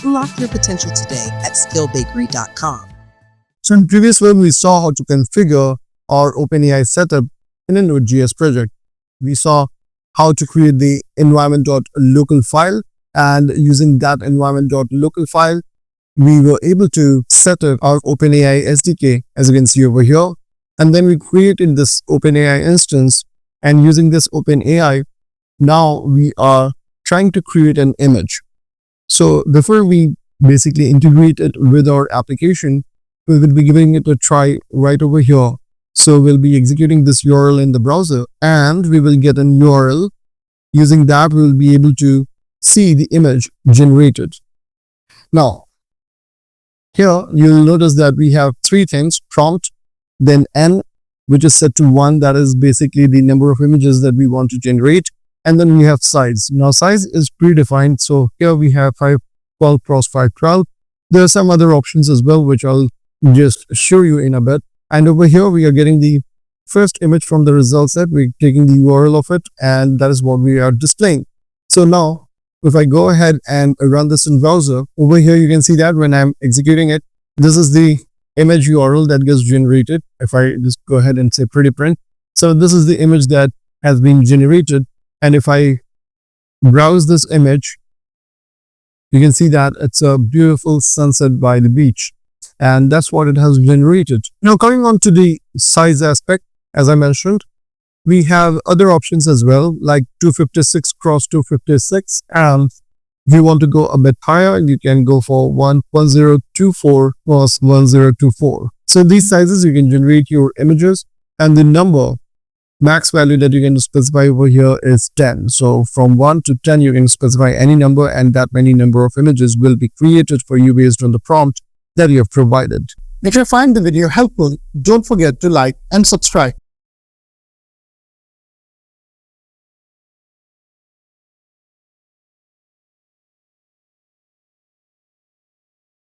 Unlock your potential today at skillbakery.com. So in previous one, we saw how to configure our OpenAI setup in a Node.js project. We saw how to create the environment.local file, and using that environment.local file, we were able to set up our OpenAI SDK, as you can see over here. And then we created this OpenAI instance, and using this OpenAI, now we are trying to create an image. So before we basically integrate it with our application, we will be giving it a try right over here. So we'll be executing this URL in the browser, and we will get an URL. Using that, we'll be able to see the image generated. Now, here you'll notice that we have three things: prompt, then n, which is set to 1, that is basically the number of images that we want to generate, and then we have size. Now size is predefined, so here we have 512 cross 512. There are some other options as well, which I'll just show you in a bit. And over here we are getting the first image from the result set. We're taking the URL of it, and that is what we are displaying. So now if I go ahead and run this in browser, over here you can see that when I'm executing it, this is the image URL that gets generated. If I just go ahead and say pretty print, so this is the image that has been generated. And if I browse this image, you can see that it's a beautiful sunset by the beach, and that's what it has generated. Now coming on to the size aspect, as I mentioned, we have other options as well, like 256 cross 256, and if you want to go a bit higher, you can go for 1024 cross 1024. So these sizes you can generate your images, and the number max value that you can specify over here is 10. So from 1 to 10 you can specify any number, and that many number of images will be created for you based on the prompt that you have provided. If you find the video helpful, don't forget to like and subscribe.